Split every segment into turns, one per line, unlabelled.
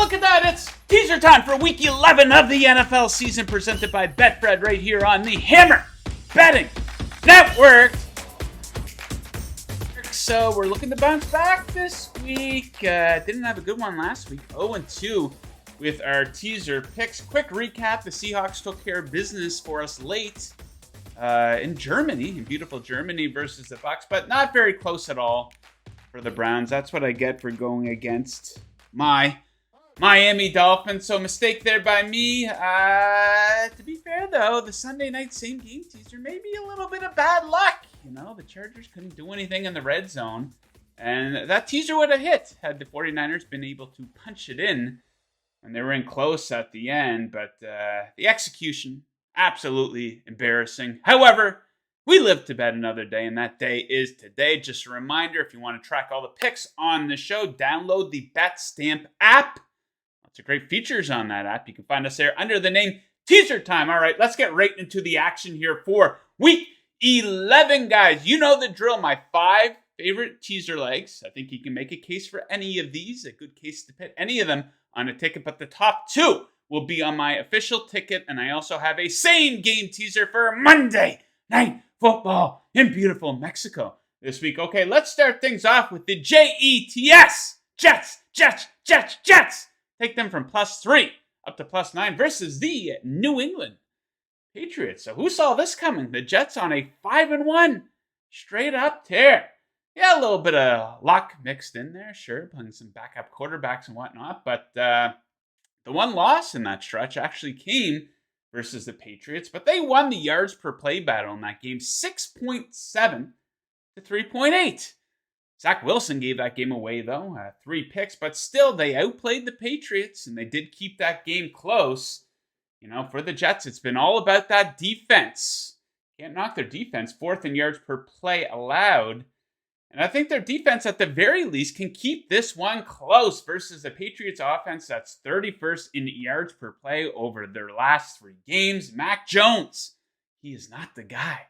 look at that. It's teaser time for week 11 of the NFL season, presented by Betfred right here on the Hammer Betting Network. So we're looking to bounce back this week. Didn't have a good one last week. 0-2 with our teaser picks. Quick recap. The Seahawks took care of business for us late in Germany, in beautiful Germany versus the Bucs, but not very close at all for the Browns. That's what I get for going against my Miami Dolphins. So mistake there by me. To be fair, though, the Sunday night same game teaser may be a little bit of bad luck. You know, the Chargers couldn't do anything in the red zone, and that teaser would have hit had the 49ers been able to punch it in when they were in close at the end. But the execution, absolutely embarrassing. However, we live to bet another day, and that day is today. Just a reminder, if you want to track all the picks on the show, download the BetStamp app. Lots of great features on that app. You can find us there under the name Teaser Time. All right, let's get right into the action here for week 11, guys. You know the drill. My 5 favorite teaser legs. I think you can make a case for any of these, a good case to put any of them on a ticket, but the top 2 will be on my official ticket, and I also have a same game teaser for Monday Night Football in beautiful Mexico this week. Okay, let's start things off with the Jets. Jets. Take them from +3 up to +9 versus the New England Patriots. So who saw this coming? The Jets on a 5-1 straight up tear. Yeah, a little bit of luck mixed in there, sure, playing some backup quarterbacks and whatnot, but the one loss in that stretch actually came versus the Patriots, but they won the yards per play battle in that game, 6.7 to 3.8. Zach Wilson gave that game away, though, 3 picks, but still they outplayed the Patriots, and they did keep that game close. You know, for the Jets, it's been all about that defense. Can't knock their defense, 4th in yards per play allowed. And I think their defense, at the very least, can keep this one close versus the Patriots offense that's 31st in yards per play over their last 3 games. Mac Jones, he is not the guy.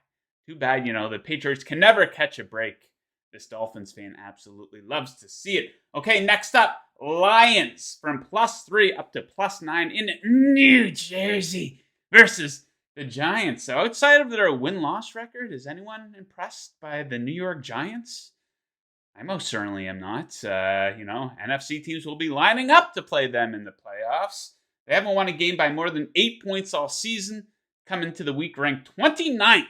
Too bad, you know, the Patriots can never catch a break. This Dolphins fan absolutely loves to see it. Okay, next up, Lions from +3 up to +9 in New Jersey versus the Giants. So outside of their win-loss record, is anyone impressed by the New York Giants? I most certainly am not. NFC teams will be lining up to play them in the playoffs. They haven't won a game by more than 8 points all season, coming to the week ranked 29th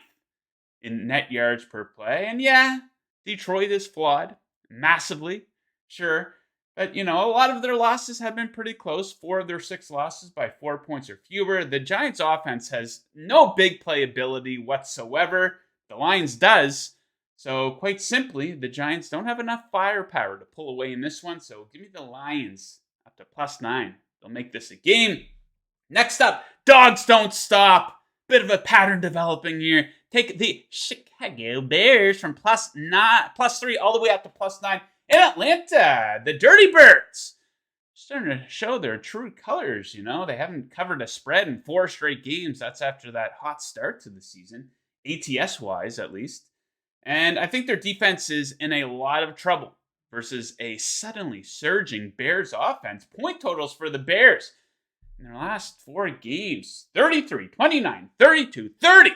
in net yards per play. And yeah, Detroit is flawed massively, sure. But, you know, a lot of their losses have been pretty close. 4 of their 6 losses by 4 points or fewer. The Giants' offense has no big playability whatsoever. The Lions does. So, quite simply, the Giants don't have enough firepower to pull away in this one. So, give me the Lions up to +9. They'll make this a game. Next up, dogs don't stop. Bit of a pattern developing here. Take the Chicago Bears from +3 all the way up to +9 in Atlanta. The Dirty Birds starting to show their true colors. You know, they haven't covered a spread in 4 straight games. That's after that hot start to the season, ATS-wise at least. And I think their defense is in a lot of trouble versus a suddenly surging Bears offense. Point totals for the Bears in their last 4 games, 33, 29, 32, 30.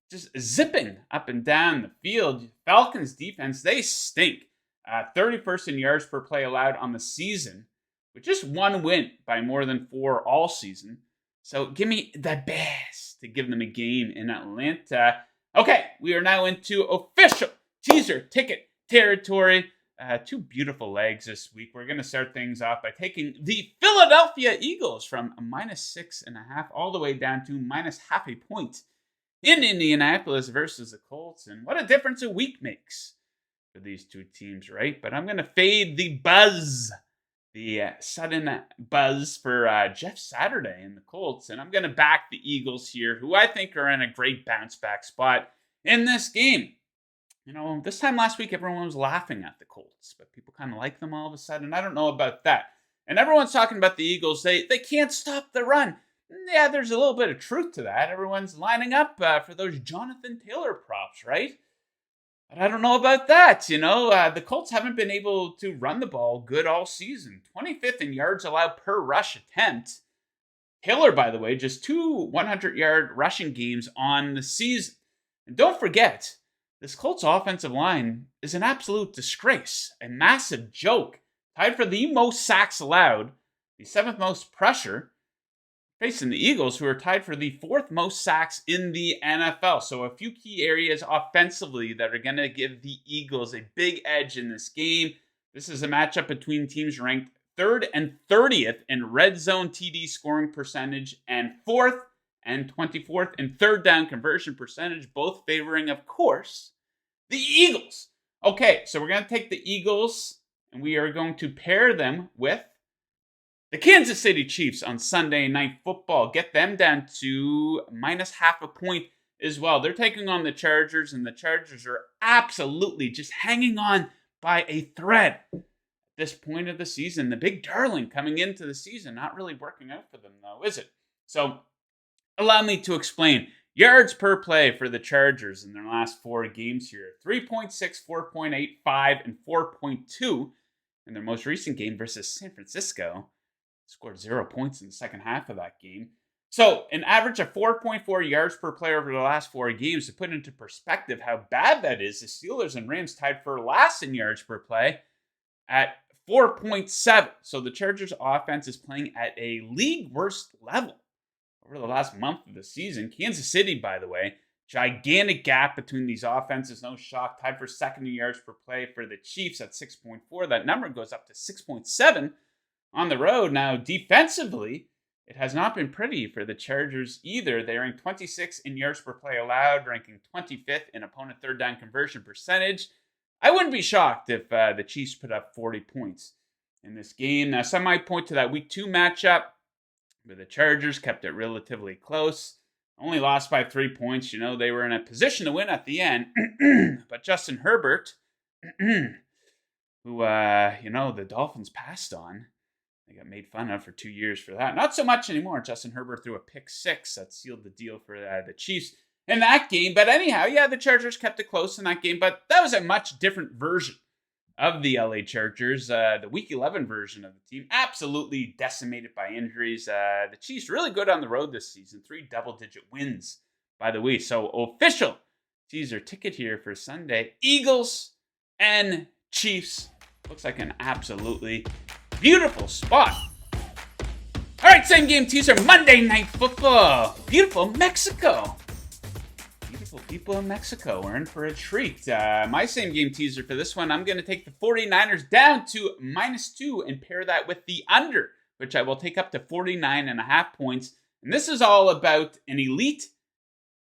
Just zipping up and down the field. Falcons defense, they stink. 31st in yards per play allowed on the season, with just 1 win by more than 4 all season. So give me the Bears to give them a game in Atlanta. Okay, we are now into official teaser ticket territory. 2 beautiful legs this week. We're going to start things off by taking the Philadelphia Eagles from -6.5 all the way down to -0.5 point in Indianapolis versus the Colts. And what a difference a week makes for these 2 teams, right? But I'm going to fade the buzz, the sudden buzz for Jeff Saturday and the Colts. And I'm going to back the Eagles here, who I think are in a great bounce back spot in this game. You know, this time last week, everyone was laughing at the Colts, but people kind of like them all of a sudden. I don't know about that. And everyone's talking about the Eagles. They can't stop the run. Yeah, there's a little bit of truth to that. Everyone's lining up for those Jonathan Taylor props, right? But I don't know about that. The Colts haven't been able to run the ball good all season. 25th in yards allowed per rush attempt. Taylor, by the way, just 2 100-yard rushing games on the season. And don't forget, this Colts offensive line is an absolute disgrace, a massive joke, tied for the most sacks allowed, the 7th most pressure, facing the Eagles, who are tied for the 4th most sacks in the NFL. So a few key areas offensively that are going to give the Eagles a big edge in this game. This is a matchup between teams ranked 3rd and 30th in red zone TD scoring percentage and 4th and 24th in third down conversion percentage, both favoring, of course, the Eagles. Okay, so we're going to take the Eagles and we are going to pair them with the Kansas City Chiefs on Sunday Night Football. Get them down to -0.5 point as well. They're taking on the Chargers, and the Chargers are absolutely just hanging on by a thread at this point of the season. The big darling coming into the season, not really working out for them, though, is it? So, allow me to explain. Yards per play for the Chargers in their last 4 games here. 3.6, 4.8, 5, and 4.2 in their most recent game versus San Francisco. Scored 0 points in the second half of that game. So, an average of 4.4 yards per play over the last 4 games. To put into perspective how bad that is, the Steelers and Rams tied for last in yards per play at 4.7. So, the Chargers offense is playing at a league worst level over the last month of the season. Kansas City, by the way, gigantic gap between these offenses. No shock. Tied for 2nd in yards per play for the Chiefs at 6.4. That number goes up to 6.7. On the road. Now, defensively, it has not been pretty for the Chargers either. They rank 26th in yards per play allowed, ranking 25th in opponent third down conversion percentage. I wouldn't be shocked if the Chiefs put up 40 points in this game. Now, some might point to that Week 2 matchup where the Chargers kept it relatively close. Only lost by 3 points. They were in a position to win at the end. But Justin Herbert, who, the Dolphins passed on, they got made fun of for 2 years for that. Not so much anymore. Justin Herbert threw a pick 6 that sealed the deal for the Chiefs in that game. But anyhow, the Chargers kept it close in that game. But that was a much different version of the LA Chargers. The Week 11 version of the team, absolutely decimated by injuries. The Chiefs really good on the road this season. 3 double-digit wins, by the way. So official teaser ticket here for Sunday. Eagles and Chiefs. Looks like an absolutely beautiful spot. All right, same game teaser, Monday Night Football. Beautiful Mexico. Beautiful people in Mexico. We're in for a treat. My same game teaser for this one, I'm going to take the 49ers down to -2 and pair that with the under, which I will take up to 49.5 points. And this is all about an elite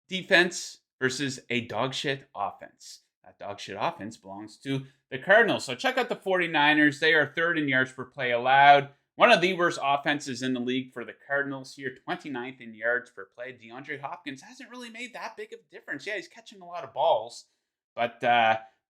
defense versus a dog shit offense. That dog shit offense belongs to the Cardinals. So check out the 49ers. They are 3rd in yards per play allowed. One of the worst offenses in the league for the Cardinals here. 29th in yards per play. DeAndre Hopkins hasn't really made that big of a difference. Yeah, he's catching a lot of balls. But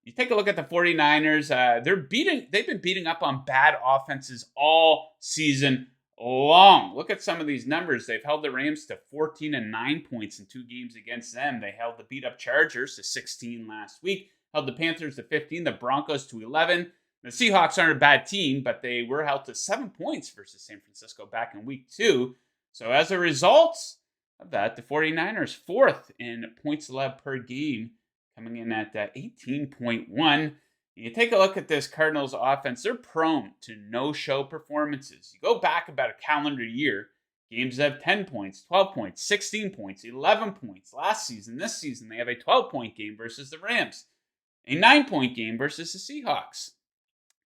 you take a look at the 49ers. They've been beating up on bad offenses all season long. Look at some of these numbers. They've held the Rams to 14 and 9 points in 2 games against them. They held the beat-up Chargers to 16 last week. Held the Panthers to 15, the Broncos to 11. The Seahawks aren't a bad team, but they were held to 7 points versus San Francisco back in Week 2. So as a result of that, the 49ers 4th in points allowed per game, coming in at 18.1. You take a look at this Cardinals offense, they're prone to no-show performances. You go back about a calendar year, games have 10 points, 12 points, 16 points, 11 points. Last season, this season, they have a 12-point game versus the Rams. A 9-point game versus the Seahawks.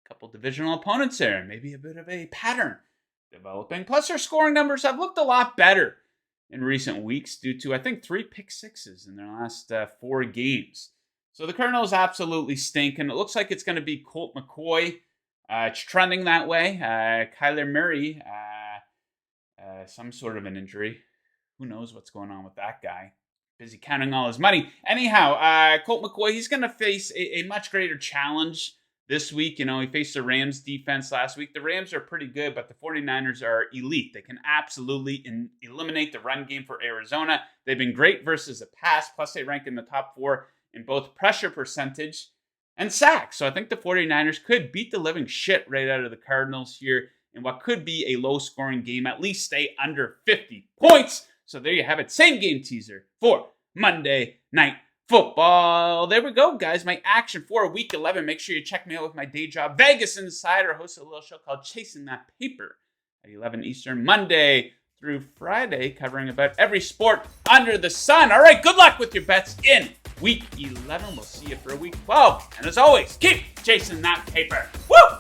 A couple divisional opponents there. Maybe a bit of a pattern developing. Plus, their scoring numbers have looked a lot better in recent weeks due to, I think, 3 pick sixes in their last 4 games. So the Cardinals absolutely stink, and it looks like it's going to be Colt McCoy. It's trending that way. Kyler Murray, some sort of an injury. Who knows what's going on with that guy? Busy counting all his money. Anyhow, Colt McCoy, he's going to face a much greater challenge this week. He faced the Rams defense last week. The Rams are pretty good, but the 49ers are elite. They can absolutely eliminate the run game for Arizona. They've been great versus the pass, plus they rank in the top 4 in both pressure percentage and sacks. So I think the 49ers could beat the living shit right out of the Cardinals here in what could be a low-scoring game, at least stay under 50 points. So there you have it. Same game teaser for Monday Night Football. There we go, guys. My action for Week 11. Make sure you check me out with my day job, Vegas Insider. I host a little show called Chasing That Paper at 11 Eastern, Monday through Friday, covering about every sport under the sun. All right, good luck with your bets in Week 11. We'll see you for Week 12. And as always, keep chasing that paper. Woo!